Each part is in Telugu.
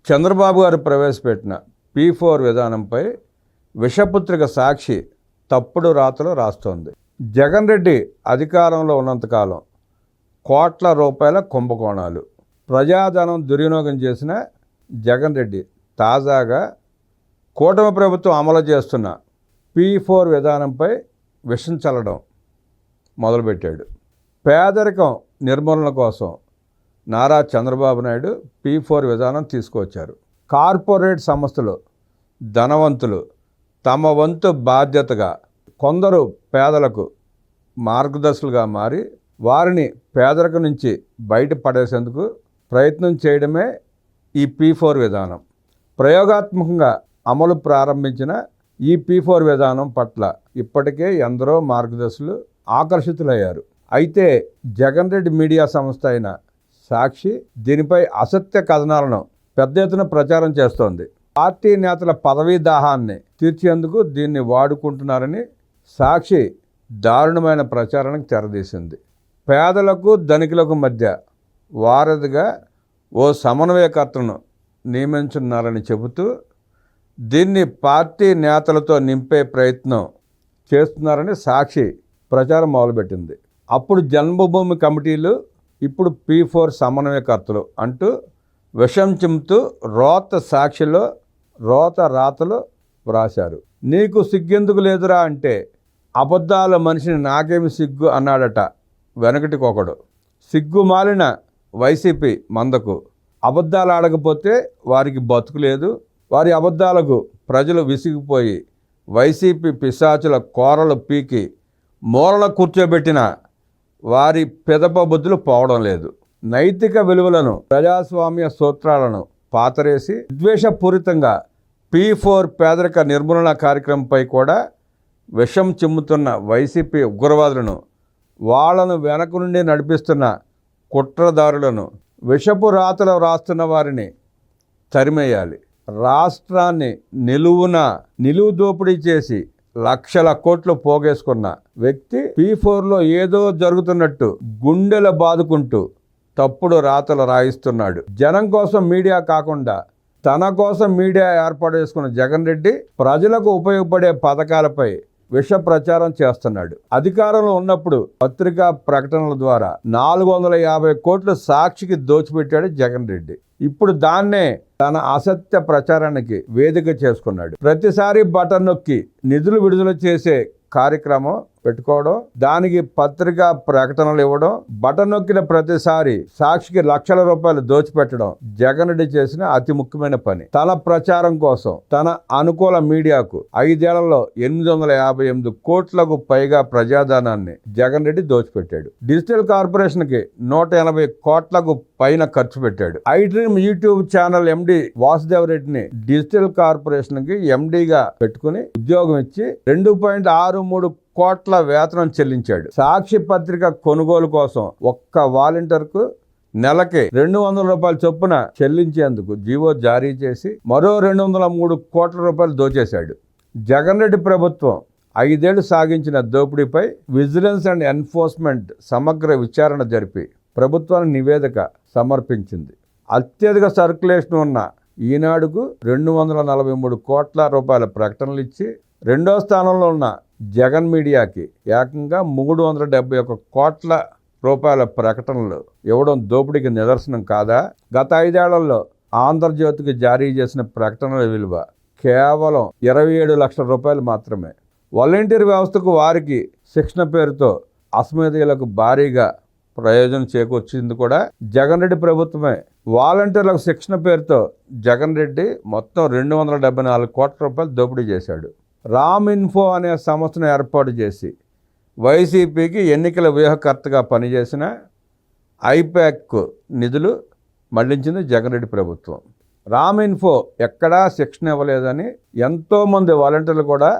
చంద్రబాబు గారు ప్రవేశపెట్టిన P4 విధానంపై విషపుత్రిక సాక్షి తప్పుడు రాతలు రాస్తోంది. జగన్ రెడ్డి అధికారంలో ఉన్నంతకాలం కోట్ల రూపాయల కుంభకోణాలు, ప్రజాధనం దుర్వినియోగం చేసిన జగన్ రెడ్డి తాజాగా కూటమి ప్రభుత్వం అమలు చేస్తున్న P4 విధానంపై విషం చల్లడం మొదలుపెట్టాడు. పేదరికం నిర్మూలన కోసం నారా చంద్రబాబు నాయుడు P4 విధానం తీసుకొచ్చారు. కార్పొరేట్ సంస్థలు, ధనవంతులు తమ వంతు బాధ్యతగా కొందరు పేదలకు మార్గదర్శులుగా మారి వారిని పేదరికం నుంచి బయటపడేసేందుకు ప్రయత్నం చేయడమే ఈ P4 విధానం. ప్రయోగాత్మకంగా అమలు ప్రారంభించిన ఈ P4 విధానం పట్ల ఇప్పటికే ఎందరో మార్గదర్శులు ఆకర్షితులయ్యారు. అయితే జగన్ రెడ్డి మీడియా సంస్థ అయిన సాక్షి దీనిపై అసత్య కథనాలను పెద్ద ఎత్తున ప్రచారం చేస్తోంది. పార్టీ నేతల పదవీ దాహాన్ని తీర్చేందుకు దీన్ని వాడుకుంటున్నారని సాక్షి దారుణమైన ప్రచారానికి తెరదీసింది. పేదలకు ధనికులకు మధ్య వారధిగా ఓ సమన్వయకర్తను నియమించున్నారని చెబుతూ దీన్ని పార్టీ నేతలతో నింపే ప్రయత్నం చేస్తున్నారని సాక్షి ప్రచారం మొదలుపెట్టింది. అప్పుడు జన్మభూమి కమిటీలు, ఇప్పుడు P4 సమన్వయకర్తలు అంటూ విషం చిమ్ముతూ రోత సాక్షిలో రోత రాతలు వ్రాశారు. నీకు సిగ్గెందుకు లేదురా అంటే అబద్ధాల మనిషిని నాకేమి సిగ్గు అన్నాడట వెనకటికొకడు. సిగ్గుమాలిన వైసీపీ మందకు అబద్ధాలు ఆడకపోతే వారికి బతుకు లేదు. వారి అబద్ధాలకు ప్రజలు విసిగిపోయి వైసీపీ పిశాచుల కోరలు పీకి మూలన కూర్చోబెట్టిన వారి పెదప బుద్ధులు పోవడం లేదు. నైతిక విలువలను, ప్రజాస్వామ్య సూత్రాలను పాతరేసి విద్వేషపూరితంగా P4 పేదరిక నిర్మూలన కార్యక్రమంపై కూడా విషం చిమ్ముతున్న వైసీపీ ఉగ్రవాదులను, వాళ్లను వెనక నుండి నడిపిస్తున్న కుట్రదారులను, విషపు రాతలు రాస్తున్న వారిని తరిమేయాలి. రాష్ట్రాన్ని నిలువు దోపిడీ చేసి లక్షల కోట్లు పోగేసుకున్న వ్యక్తి P4లో ఏదో జరుగుతున్నట్టు గుండెలు బాదుకుంటూ తప్పుడు రాతలు రాయిస్తున్నాడు. జనం కోసం మీడియా కాకుండా తన కోసం మీడియా ఏర్పాటు చేసుకున్న జగన్ రెడ్డి ప్రజలకు ఉపయోగపడే పథకాలపై విష ప్రచారం చేస్తున్నాడు. అధికారంలో ఉన్నప్పుడు పత్రికా ప్రకటనల ద్వారా 450 కోట్లు సాక్షికి దోచిపెట్టాడు జగన్ రెడ్డి. ఇప్పుడు దాన్నే తన అసత్య ప్రచారానికి వేదిక చేసుకున్నాడు. ప్రతిసారి బటన్ నొక్కి నిధులు విడుదల చేసే కార్యక్రమం పెట్టుకోవడం, దానికి పత్రికా ప్రకటనలు ఇవ్వడం, బటన్ నొక్కిన ప్రతిసారి సాక్షికి లక్షల రూపాయలు దోచిపెట్టడం జగన్ రెడ్డి చేసిన అతి ముఖ్యమైన పని. తన ప్రచారం కోసం తన అనుకూల మీడియాకు 5 ఏళ్లలో 858 కోట్లకు పైగా ప్రజాధనాన్ని జగన్ రెడ్డి దోచిపెట్టాడు. డిజిటల్ కార్పొరేషన్కి 180 కోట్లకు పైన ఖర్చు పెట్టాడు. iDream YouTube channel MD Vasudev రెడ్డిని డిజిటల్ కార్పొరేషన్కి MDగా పెట్టుకుని ఉద్యోగం ఇచ్చి 2.63 కోట్ల వేతనం చెల్లించాడు. సాక్షి పత్రిక కొనుగోలు కోసం ఒక్క వాలంటీర్కు నెలకి 200 రూపాయల చొప్పున చెల్లించేందుకు జీవో జారీ చేసి మరో 203 కోట్ల రూపాయలు దోచేశాడు. జగన్ రెడ్డి ప్రభుత్వం 5 ఏళ్లు సాగించిన దోపిడీపై విజిలెన్స్ అండ్ ఎన్ఫోర్స్మెంట్ సమగ్ర విచారణ జరిపి ప్రభుత్వానికి నివేదిక సమర్పించింది. అత్యధిక సర్క్యులేషన్ ఉన్న ఈనాడుకు 243 కోట్ల రూపాయల ప్రకటనలు ఇచ్చి రెండో స్థానంలో ఉన్న జగన్ మీడియాకి ఏకంగా 371 కోట్ల రూపాయల ప్రకటనలు ఇవ్వడం దోపిడీకి నిదర్శనం కాదా? గత 5 ఏళ్లలో ఆంధ్రజ్యోతికి జారీ చేసిన ప్రకటనల విలువ కేవలం 27 లక్షల రూపాయలు మాత్రమే. వాలంటీర్ వ్యవస్థకు వారికి శిక్షణ పేరుతో అసమర్థులకు భారీగా ప్రయోజనం చేకూర్చింది కూడా జగన్ రెడ్డి ప్రభుత్వమే. వాలంటీర్లకు శిక్షణ పేరుతో జగన్ రెడ్డి మొత్తం 274 కోట్ల రూపాయలు దోపిడీ చేశాడు. రామ్ఇన్ఫో అనే సంస్థను ఏర్పాటు చేసి వైసీపీకి ఎన్నికల వ్యూహకర్తగా పనిచేసిన ఐపాక్కు నిధులు మళ్లించింది జగన్ రెడ్డి ప్రభుత్వం. రామ్ఇన్ఫో ఎక్కడా శిక్షణ ఇవ్వలేదని ఎంతోమంది వాలంటీర్లు కూడా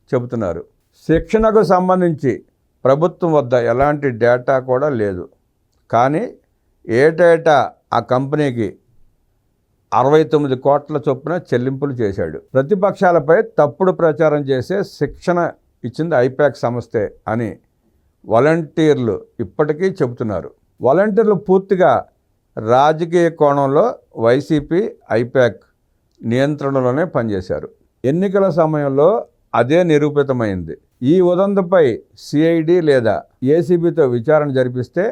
చెబుతున్నారు. శిక్షణకు సంబంధించి ప్రభుత్వం వద్ద ఎలాంటి డేటా కూడా లేదు. కానీ ఏటేటా ఆ కంపెనీకి 69 కోట్ల చొప్పున చెల్లింపులు చేశాడు. ప్రతిపక్షాలపై తప్పుడు ప్రచారం చేసే శిక్షణ ఇచ్చింది ఐపాక్ సంస్థే అని వాలంటీర్లు ఇప్పటికీ చెబుతున్నారు. వాలంటీర్లు పూర్తిగా రాజకీయ కోణంలో వైసీపీ ఐపాక్ నియంత్రణలోనే పనిచేశారు. ఎన్నికల సమయంలో అదే నిరూపితమైంది. ఈ ఉదంతంపై సిఐడి లేదా ఏసీబీతో విచారణ జరిపిస్తే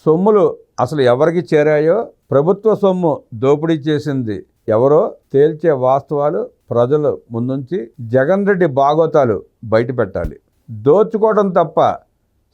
సొమ్ములు అసలు ఎవరికి చేరాయో, ప్రభుత్వ సొమ్ము దోపిడీ చేసింది ఎవరో తేల్చే వాస్తవాలు ప్రజలు ముందుంచి జగన్ రెడ్డి బాగోతాలు బయట పెట్టాలి. దోచుకోవడం తప్ప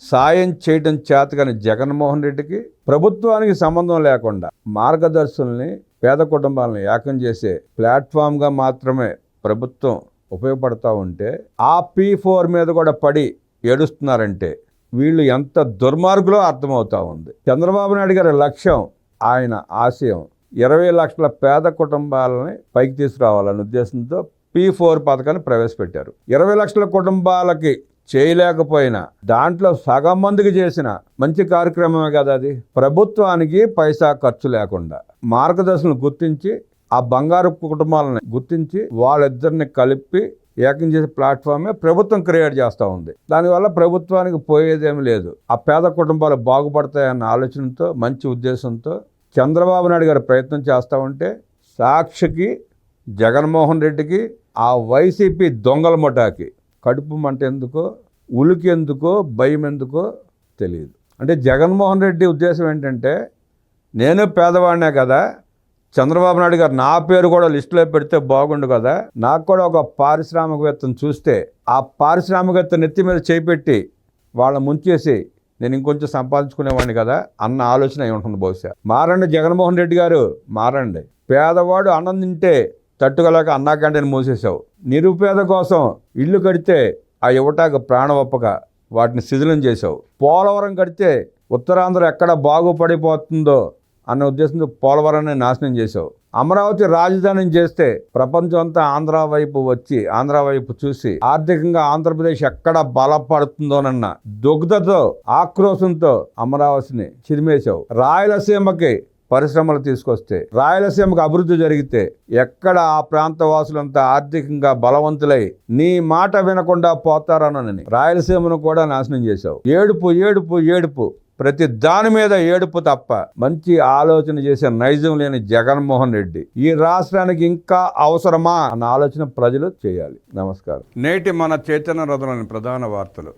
సాయం చేయడం చేతగాని జగన్మోహన్ రెడ్డికి ప్రభుత్వానికి సంబంధం లేకుండా మార్గదర్శుల్ని, పేద కుటుంబాలను ఏకం చేసే ప్లాట్ఫామ్గా మాత్రమే ప్రభుత్వం ఉపయోగపడతా ఉంటే ఆ P4 మీద కూడా పడి ఏడుస్తున్నారంటే వీళ్ళు ఎంత దుర్మార్గులో అర్థమవుతా ఉంది. చంద్రబాబు నాయుడు గారి లక్ష్యం, ఆయన ఆశయం 20 లక్షల పేద కుటుంబాలని పైకి తీసుకురావాలనే ఉద్దేశంతో P4 పథకాన్ని ప్రవేశపెట్టారు. 20 లక్షల కుటుంబాలకి చేయలేకపోయినా దాంట్లో సగం మందికి చేసిన మంచి కార్యక్రమమే కదా అది. ప్రభుత్వానికి పైసా ఖర్చు లేకుండా మార్గదర్శనం గుర్తించి ఆ బంగారు కుటుంబాలను గుర్తించి వాళ్ళిద్దరిని కలిపి ఏకం చేసే ప్లాట్ఫామే ప్రభుత్వం క్రియేట్ చేస్తూ ఉంది. దానివల్ల ప్రభుత్వానికి పోయేదేమీ లేదు. ఆ పేద కుటుంబాలు బాగుపడతాయన్న ఆలోచనతో, మంచి ఉద్దేశంతో చంద్రబాబు నాయుడు గారు ప్రయత్నం చేస్తూ ఉంటే సాక్షికి, జగన్మోహన్ రెడ్డికి, ఆ వైసీపీ దొంగల ముఠాకి కడుపు మంట ఎందుకో, ఉలికి ఎందుకో, భయం ఎందుకో తెలియదు. అంటే జగన్మోహన్ రెడ్డి ఉద్దేశం ఏంటంటే, నేను పేదవాడినే కదా, చంద్రబాబు నాయుడు గారు నా పేరు కూడా లిస్టులో పెడితే బాగుండు కదా, నాకు కూడా ఒక పారిశ్రామికవేత్తను చూస్తే ఆ పారిశ్రామికవేత్త నెత్తి మీద చేపెట్టి వాళ్ళ ముంచేసి నేను ఇంకొంచెం సంపాదించుకునేవాడిని కదా అన్న ఆలోచన అయి ఉంటుంది బహుశా. మారండి జగన్మోహన్ రెడ్డి గారు, మారండి. పేదవాడు అన్నం తింటే తట్టుకోలేక అన్నా క్యాంటీన్ మూసేసావు. నిరుపేద కోసం ఇల్లు కడితే ఆ యువటాకు ప్రాణవప్పక వాటిని శిథిలం చేసావు. పోలవరం కడితే ఉత్తరాంధ్ర ఎక్కడ బాగుపడిపోతుందో అన్న ఉద్దేశంతో పోలవరాన్ని నాశనం చేసావు. అమరావతి రాజధానిని చేస్తే ప్రపంచం అంతా ఆంధ్ర వైపు వచ్చి, ఆంధ్ర వైపు చూసి ఆర్థికంగా ఆంధ్రప్రదేశ్ ఎక్కడ బలపడుతుందోనన్న దుగ్ధతో, ఆక్రోశంతో అమరావతిని చిరిమేశావు. రాయలసీమకి పరిశ్రమలు తీసుకొస్తే, రాయలసీమకు అభివృద్ధి జరిగితే ఎక్కడ ఆ ప్రాంత వాసులంతా ఆర్థికంగా బలవంతులై నీ మాట వినకుండా పోతారనని రాయలసీమను కూడా నాశనం చేశావు. ఏడుపు ఏడుపు ఏడుపు, ప్రతి దాని మీద ఏడుపు తప్ప మంచి ఆలోచన చేసే నైజం లేని జగన్మోహన్ రెడ్డి ఈ రాష్ట్రానికి ఇంకా అవసరమా అన్న ఆలోచన ప్రజలు చేయాలి. నమస్కారం. నేటి మన చైతన్య రథంలోని ప్రధాన వార్తలు.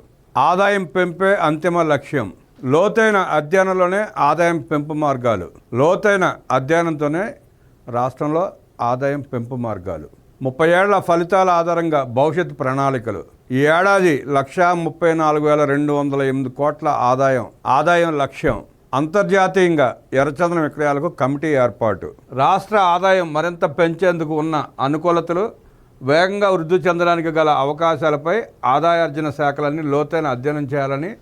ఆదాయం పెంపే అంతిమ లక్ష్యం. లోతైన అధ్యయనంలోనే ఆదాయం పెంపు మార్గాలు. లోతైన అధ్యయనంతోనే రాష్ట్రంలో ఆదాయం పెంపు మార్గాలు. 30 ఏళ్ల ఫలితాల ఆధారంగా భవిష్యత్ ప్రణాళికలు. ఈ ఏడాది 134,208 కోట్ల ఆదాయం లక్ష్యం. అంతర్జాతీయంగా ఎర్రచందనం విక్రయాలకు కమిటీ ఏర్పాటు. రాష్ట్ర ఆదాయం మరింత పెంచేందుకు ఉన్న అనుకూలతలు, వేగంగా వృద్ధి చెందడానికి గల అవకాశాలపై ఆదాయార్జన శాఖలన్నీ లోతైన అధ్యయనం చేయాలని,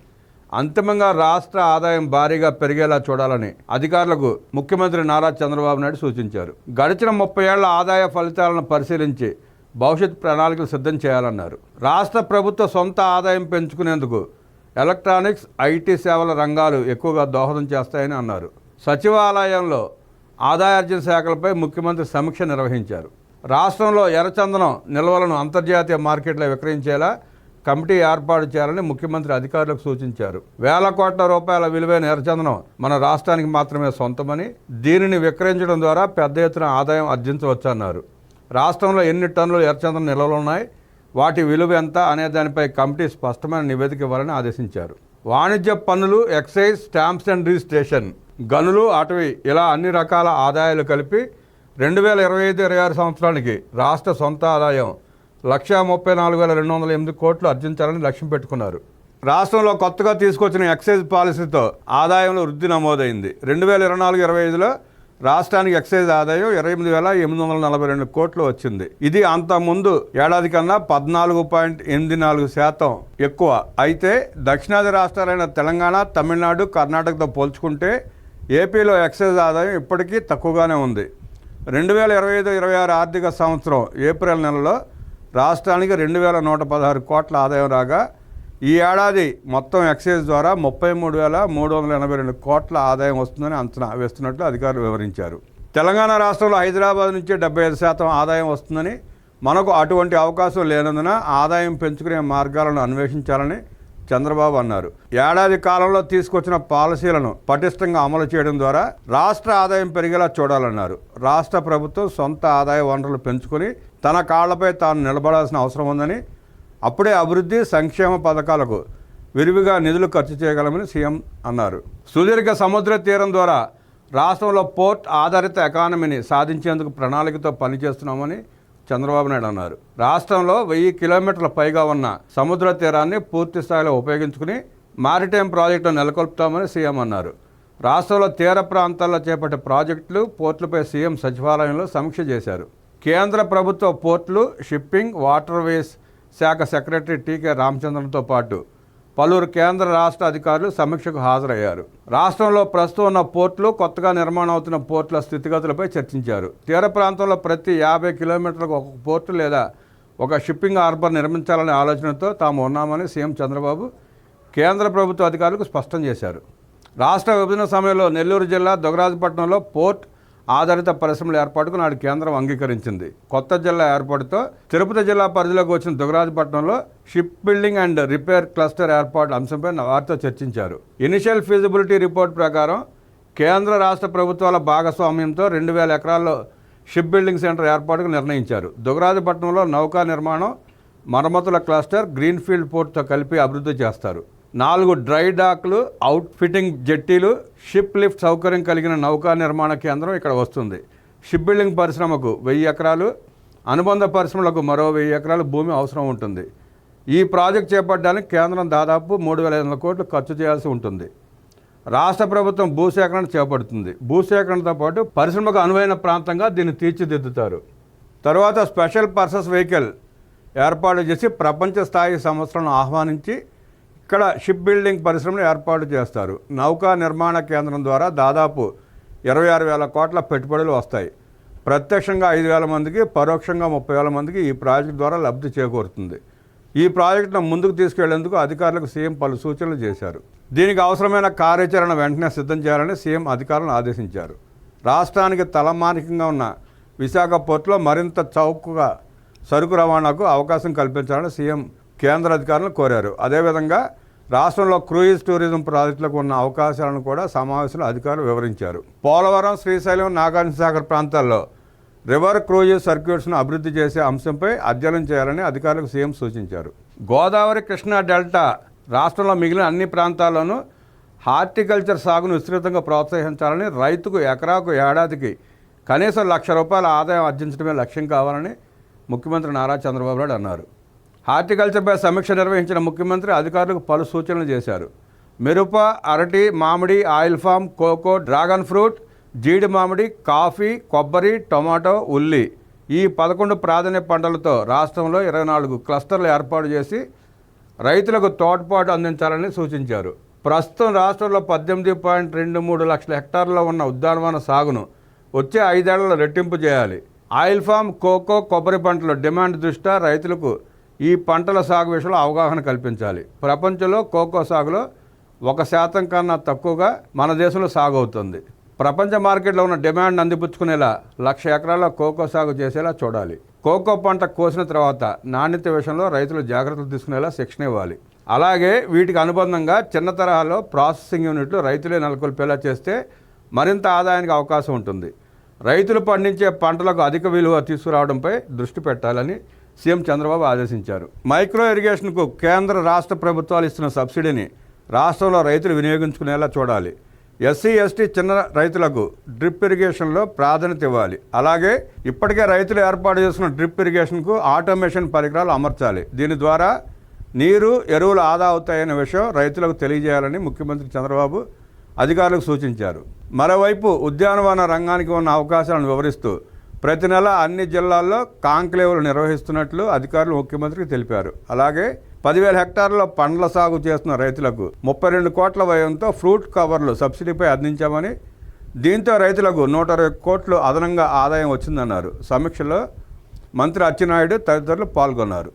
అంతిమంగా రాష్ట్ర ఆదాయం భారీగా పెరిగేలా చూడాలని అధికారులకు ముఖ్యమంత్రి నారా చంద్రబాబు నాయుడు సూచించారు. గడిచిన 30 ఏళ్ల ఆదాయ ఫలితాలను పరిశీలించి భవిష్యత్ ప్రణాళికలు సిద్ధం చేయాలన్నారు. రాష్ట్ర ప్రభుత్వ సొంత ఆదాయం పెంచుకునేందుకు ఎలక్ట్రానిక్స్, ఐటీ సేవల రంగాలు ఎక్కువగా దోహదం చేస్తాయని అన్నారు. సచివాలయంలో ఆదాయార్జన శాఖలపై ముఖ్యమంత్రి సమీక్ష నిర్వహించారు. రాష్ట్రంలో ఎర్రచందనం నిల్వలను అంతర్జాతీయ మార్కెట్లో విక్రయించేలా కమిటీ ఏర్పాటు చేయాలని ముఖ్యమంత్రి అధికారులకు సూచించారు. వేల కోట్ల రూపాయల విలువైన ఎర్రచందనం మన రాష్ట్రానికి మాత్రమే సొంతమని, దీనిని విక్రయించడం ద్వారా పెద్ద ఎత్తున ఆదాయం ఆర్జించవచ్చన్నారు. రాష్ట్రంలో ఎన్ని టన్నులు ఎర్రచందనం నిల్వలు ఉన్నాయి, వాటి విలువ ఎంత అనే దానిపై కమిటీ స్పష్టమైన నివేదిక ఇవ్వాలని ఆదేశించారు. వాణిజ్య పన్నులు, ఎక్సైజ్, స్టాంప్స్ అండ్ రిజిస్ట్రేషన్, గనులు, అటవీ ఇలా అన్ని రకాల ఆదాయాలు కలిపి 2025-26 సంవత్సరానికి రాష్ట్ర సొంత ఆదాయం 134,208 కోట్లు ఆర్జించాలని లక్ష్యం పెట్టుకున్నారు. రాష్ట్రంలో కొత్తగా తీసుకొచ్చిన ఎక్సైజ్ పాలసీతో ఆదాయంలో వృద్ధి నమోదైంది. 2024-25లో రాష్ట్రానికి ఎక్సైజ్ ఆదాయం 28,842 కోట్లు వచ్చింది. ఇది అంత ముందు ఏడాది కన్నా 14.84% ఎక్కువ. అయితే దక్షిణాది రాష్ట్రాలైన తెలంగాణ, తమిళనాడు, కర్ణాటకతో పోల్చుకుంటే ఏపీలో ఎక్సైజ్ ఆదాయం ఇప్పటికీ తక్కువగానే ఉంది. 2025-26 ఆర్థిక సంవత్సరం ఏప్రిల్ నెలలో రాష్ట్రానికి 2,116 కోట్ల ఆదాయం రాగా, ఈ ఏడాది మొత్తం ఎక్సైజ్ ద్వారా 33,382 కోట్ల ఆదాయం వస్తుందని అంచనా వేస్తున్నట్లు అధికారులు వివరించారు. తెలంగాణ రాష్ట్రంలో హైదరాబాద్ నుంచి 75% ఆదాయం వస్తుందని, మనకు అటువంటి అవకాశం లేనందున ఆదాయం పెంచుకునే మార్గాలను అన్వేషించాలని చంద్రబాబు అన్నారు. ఏడాది కాలంలో తీసుకొచ్చిన పాలసీలను పటిష్టంగా అమలు చేయడం ద్వారా రాష్ట్ర ఆదాయం పెరిగేలా చూడాలన్నారు. రాష్ట్ర ప్రభుత్వం సొంత ఆదాయ వనరులు పెంచుకొని తన కాళ్లపై తాను నిలబడాల్సిన అవసరం ఉందని, అప్పుడే అభివృద్ధి సంక్షేమ పథకాలకు విరివిగా నిధులు ఖర్చు చేయగలమని సీఎం అన్నారు. సుదీర్ఘ సముద్ర తీరం ద్వారా రాష్ట్రంలో పోర్ట్ ఆధారిత ఎకానమీని సాధించేందుకు ప్రణాళికతో పనిచేస్తున్నామని చంద్రబాబు నాయుడు అన్నారు. రాష్ట్రంలో 1000 కిలోమీటర్ల పైగా ఉన్న సముద్ర తీరాన్ని పూర్తి స్థాయిలో ఉపయోగించుకుని మారిటైమ్ ప్రాజెక్టును నెలకొల్పుతామని సీఎం అన్నారు. రాష్ట్రంలో తీర ప్రాంతాల్లో చేపట్టే ప్రాజెక్టులు, పోర్టులపై సీఎం సచివాలయంలో సమీక్ష చేశారు. కేంద్ర ప్రభుత్వ పోర్టులు, షిప్పింగ్, వాటర్వేస్ శాఖ సెక్రటరీ టీకే రామచంద్రన్తో పాటు పలువురు కేంద్ర రాష్ట్ర అధికారులు సమీక్షకు హాజరయ్యారు. రాష్ట్రంలో ప్రస్తుతం ఉన్న పోర్టులు, కొత్తగా నిర్మాణం అవుతున్న పోర్టుల స్థితిగతులపై చర్చించారు. తీర ప్రాంతంలో ప్రతి 50 కిలోమీటర్లకు ఒక పోర్టు లేదా ఒక షిప్పింగ్ హార్బర్ నిర్మించాలనే ఆలోచనతో తాము ఉన్నామని సీఎం చంద్రబాబు కేంద్ర ప్రభుత్వ అధికారులకు స్పష్టం చేశారు. రాష్ట్ర విభజన సమయంలో నెల్లూరు జిల్లా దుగ్గరాజపట్నంలో పోర్ట్ ఆధారిత పరిశ్రమల ఏర్పాటుకు నాడు కేంద్రం అంగీకరించింది. కొత్త జిల్లా ఏర్పాటుతో తిరుపతి జిల్లా పరిధిలోకి వచ్చిన దుగ్గరాజపట్నంలో ship building and repair cluster ఏర్పాటు అంశంపై వారితో చర్చించారు. ఇనిషియల్ ఫీజిబిలిటీ రిపోర్ట్ ప్రకారం కేంద్ర రాష్ట్ర ప్రభుత్వాల భాగస్వామ్యంతో 2000 ఎకరాల్లో షిప్ బిల్డింగ్ సెంటర్ ఏర్పాటుకు నిర్ణయించారు. దుగ్గరాజపట్నంలో నౌకా నిర్మాణం, మరమ్మతుల క్లస్టర్, గ్రీన్ఫీల్డ్ పోర్ట్తో కలిపి అభివృద్ధి చేస్తారు. 4 డ్రై డాక్లు, అవుట్ ఫిట్టింగ్ జెట్టీలు, షిప్ లిఫ్ట్ సౌకర్యం కలిగిన నౌకా నిర్మాణ కేంద్రం ఇక్కడ వస్తుంది. షిప్ బిల్డింగ్ పరిశ్రమకు 1000 ఎకరాలు, అనుబంధ పరిశ్రమలకు మరో 1000 ఎకరాలు భూమి అవసరం ఉంటుంది. ఈ ప్రాజెక్ట్ చేపట్టడానికి కేంద్రం దాదాపు 3500 కోట్లు ఖర్చు చేయాల్సి ఉంటుంది. రాష్ట్ర ప్రభుత్వం భూసేకరణ చేపడుతుంది. భూసేకరణతో పాటు పరిశ్రమకు అనువైన ప్రాంతంగా దీన్ని తీర్చిదిద్దుతారు. తర్వాత స్పెషల్ పర్పస్ వెహికల్ ఏర్పాటు చేసి ప్రపంచ స్థాయి సంస్థలను ఆహ్వానించి ఇక్కడ షిప్ బిల్డింగ్ పరిశ్రమను ఏర్పాటు చేస్తారు. నౌకా నిర్మాణ కేంద్రం ద్వారా దాదాపు 26,000 కోట్ల పెట్టుబడులు వస్తాయి. ప్రత్యక్షంగా 5,000 మందికి, పరోక్షంగా 30,000 మందికి ఈ ప్రాజెక్టు ద్వారా లబ్ధి చేకూరుతుంది. ఈ ప్రాజెక్టును ముందుకు తీసుకెళ్లేందుకు అధికారులకు సీఎం పలు సూచనలు చేశారు. దీనికి అవసరమైన కార్యాచరణ వెంటనే సిద్ధం చేయాలని సీఎం అధికారులను ఆదేశించారు. రాష్ట్రానికి తలమానికంగా ఉన్న విశాఖ పోర్టులో మరింత చౌకగా సరుకు రవాణాకు అవకాశం కల్పించాలని సీఎం కేంద్ర అధికారులను కోరారు. అదేవిధంగా రాష్ట్రంలో క్రూయిజ్ టూరిజం ప్రాజెక్టులకు ఉన్న అవకాశాలను కూడా సమావేశంలో అధికారులు వివరించారు. పోలవరం, శ్రీశైలం, నాగార్జునసాగర్ ప్రాంతాల్లో రివర్ క్రూయిజ్ సర్క్యూట్స్ను అభివృద్ధి చేసే అంశంపై అధ్యయనం చేయాలని అధికారులకు సీఎం సూచించారు. గోదావరి, కృష్ణా డెల్టా రాష్ట్రంలో మిగిలిన అన్ని ప్రాంతాల్లోనూ హార్టికల్చర్ సాగును విస్తృతంగా ప్రోత్సహించాలని, రైతుకు ఎకరాకు ఏడాదికి కనీసం ₹1,00,000 ఆదాయం ఆర్జించడమే లక్ష్యం కావాలని ముఖ్యమంత్రి నారా చంద్రబాబు నాయుడు అన్నారు. హార్టికల్చర్పై సమీక్ష నిర్వహించిన ముఖ్యమంత్రి అధికారులకు పలు సూచనలు చేశారు. మిరప, అరటి, మామిడి, oil palm, cocoa, dragon fruit, జీడి మామిడి, కాఫీ, కొబ్బరి, టొమాటో, ఉల్లి ఈ 11 ప్రాధాన్య పంటలతో రాష్ట్రంలో 24 క్లస్టర్లు ఏర్పాటు చేసి రైతులకు తోడ్పాటు అందించాలని సూచించారు. ప్రస్తుతం రాష్ట్రంలో 18.23 లక్షల హెక్టార్లలో ఉన్న ఉద్యానవన సాగును వచ్చే 5 ఏళ్లలో రెట్టింపు చేయాలి. ఆయిల్ ఫామ్, కోకో, కొబ్బరి పంటల డిమాండ్ దృష్ట్యా రైతులకు ఈ పంటల సాగు విషయంలో అవగాహన కల్పించాలి. ప్రపంచంలో కోకో సాగులో 1% కన్నా తక్కువగా మన దేశంలో సాగు అవుతుంది. ప్రపంచ మార్కెట్లో ఉన్న డిమాండ్ అందిపుచ్చుకునేలా 1,00,000 ఎకరాల్లో కోకో సాగు చేసేలా చూడాలి. కోకో పంట కోసిన తర్వాత నాణ్యత విషయంలో రైతులు జాగ్రత్తలు తీసుకునేలా శిక్షణ ఇవ్వాలి. అలాగే వీటికి అనుబంధంగా చిన్న తరహాలో ప్రాసెసింగ్ యూనిట్లు రైతులే నెలకొల్పేలా చేస్తే మరింత ఆదాయానికి అవకాశం ఉంటుంది. రైతులు పండించే పంటలకు అధిక విలువ తీసుకురావడంపై దృష్టి పెట్టాలని సీఎం చంద్రబాబు ఆదేశించారు. మైక్రో ఇరిగేషన్కు కేంద్ర రాష్ట్ర ప్రభుత్వాలు ఇస్తున్న సబ్సిడీని రాష్ట్రంలో రైతులు వినియోగించుకునేలా చూడాలి. ఎస్సీ, ఎస్టీ చిన్న రైతులకు డ్రిప్ ఇరిగేషన్లో ప్రాధాన్యత ఇవ్వాలి. అలాగే ఇప్పటికే రైతులు ఏర్పాటు చేస్తున్న డ్రిప్ ఇరిగేషన్కు ఆటోమేషన్ పరికరాలు అమర్చాలి. దీని ద్వారా నీరు, ఎరువులు ఆదా అవుతాయనే విషయం రైతులకు తెలియజేయాలని ముఖ్యమంత్రి చంద్రబాబు అధికారులకు సూచించారు. మరోవైపు ఉద్యానవన రంగానికి ఉన్న అవకాశాలను వివరిస్తూ ప్రతి నెల అన్ని జిల్లాల్లో కాంక్లేవ్లు నిర్వహిస్తున్నట్లు అధికారులు ముఖ్యమంత్రికి తెలిపారు. అలాగే 10,000 హెక్టార్ల పండ్ల సాగు చేస్తున్న రైతులకు 32 కోట్ల వ్యయంతో ఫ్రూట్ కవర్లు సబ్సిడీపై అందించామని, దీంతో రైతులకు 120 కోట్లు అదనంగా ఆదాయం వచ్చిందన్నారు. సమీక్షలో మంత్రి అచ్చెన్నాయుడు తదితరులు పాల్గొన్నారు.